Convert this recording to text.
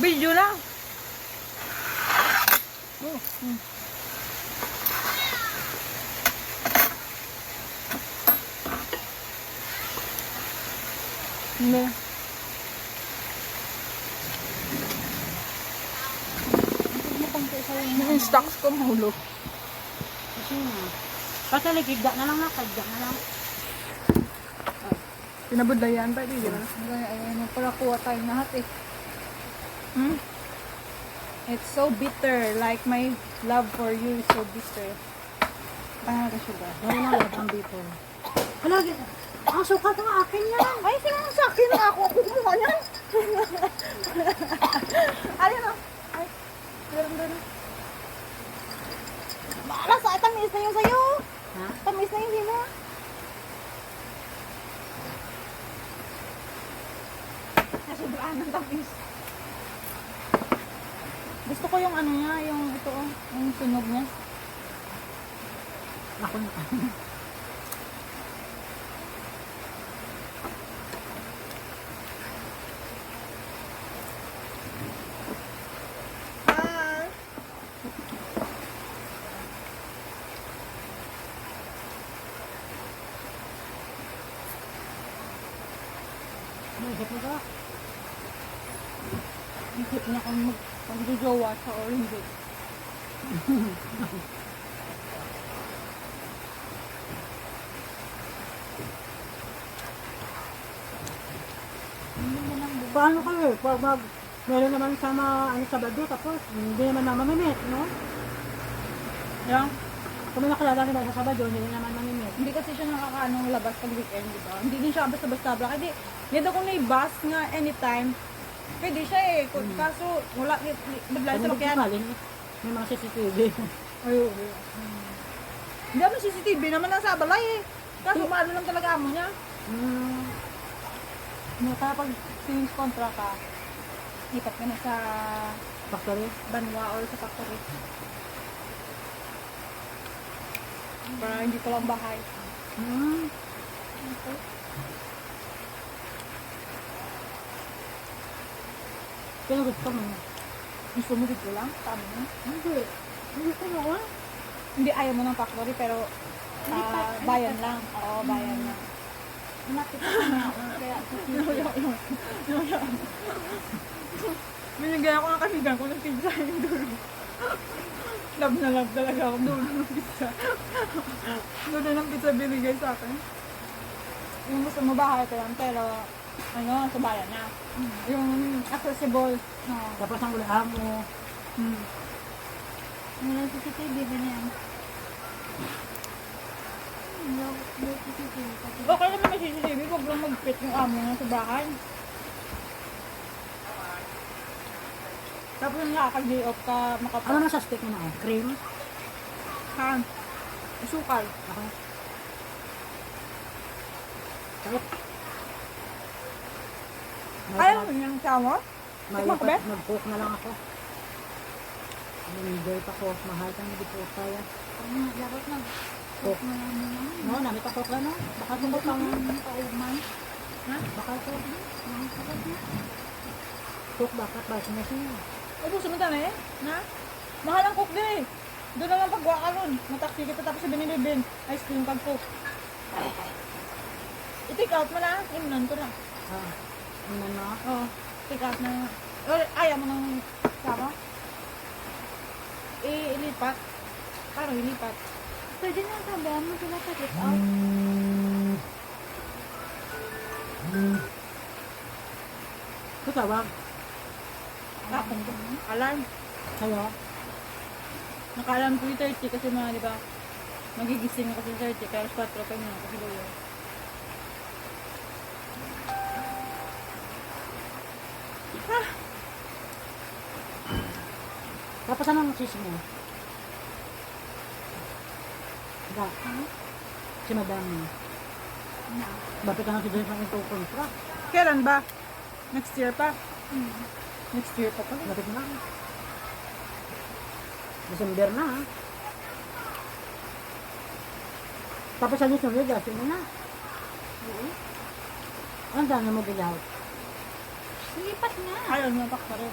Video lang. Oh. Hindi. Yung stocks ko mahulog. Kasi nga. Kasi ligda na lang na, kagda na lang. Pinabudlayan pa, di ba? Ayun, para kuha tayo lahat eh. Hmm? It's so bitter. Like my love for you is so bitter. Parang siya ba? Dahil na lang ang bitter. Halagi, ang sukat ng akin yan. Ay, sino sa akin na ako? Ako kumuha niyan. Ayun o. Ay, meron doon. Baala sa tamis na yung sayo. Ha? Tamis na yung sino. Nasubraan ng tamis. Gusto ko yung ano niya, yung ito oh, yung sunog niya. Ako na. Naisip mo ka? Isip niya kung magjojowa sa orange. Paano kayo? Pag meron naman sama ano Sabado tapos hindi naman na mamimit, no? Yung, Kung may nakilala nila sa Sabado, hindi naman mamimit. hindi kasi siya nakakaanong labas pag weekend, di ba? Hindi din siya basta-basta bla. Kasi, hindi ako may bus nga anytime. Pwede siya eh. Kaso, wala, naglaan sa bakyan. May mga CCTV. Ayun. Hindi naman CCTV naman nasa balay eh. Kaso, maano lang talaga amo niya. Kaya pag feelings kontra ka, lipat ka na sa Factory. banwa or sa factory. Para hindi ka lang bahay. Okay. Pero gusto mo. Gusto mo dito lang? Tama mo? Hindi. Hindi ko na. Hindi ayaw mo ng factory pero bayan lang. Oo, bayan lang. Nakita ko na ako. Kaya Binigay ako ng kasigan ko ng pizza yung dulo. Love na love talaga ako dulo ng pizza. Dulo ng pizza binigay sa akin. Yung gusto mo bahay ko yan pero ano, sa bayan na. Yung accessible. No. tapos ang ulaan mo. Ano yung CCTV din yan? Okay naman may CCTV, huwag lang mag-fit yung amo na sa bahay. Tapos yung nakaka-day off ka, Ano na sa steak mo na? Cream? Saan? Sukal. Ako. Kahit Ayaw mo yung sawa? Tikman ko ba? mag-cook na lang ako. Enjoy pa ko. Mahal ka hindi po kaya. Dapat na. Cook. No, namit ako ka no? Baka tungkol pang Pauman. Ha? baka ko. Cook bakit ba siya? Ay, gusto mo tanay eh? Na? Mahal ang cook din eh. Doon na lang pagwa ka nun. Mataksi kita tapos sa binilibin. Ice cream pag-cook. I-take out mo na. Inunan ko na. Ano na? Oo. Take out na. Or, ayaw mo ng sama? Ilipat. Parang ilipat. Pwede na sabihan mo sila sa take out. Ito tawag. Tapong ko. Alarm. Kayo? Naka-alarm ko yung 30 kasi mga, di ba, magigising ako sa 30 kaya 4 pa niya kasi luyo. Tapos anong cheese mo? Ba? Si madam mo. Bakit ka natin dyan ito kontra? Kailan ba? Next year pa? Next year pa pala. Lapit na. December na ha. Tapos ano sunod, gasin mo na. Ang dami mo bilaw. Lipat na. Ayaw mo pakpare.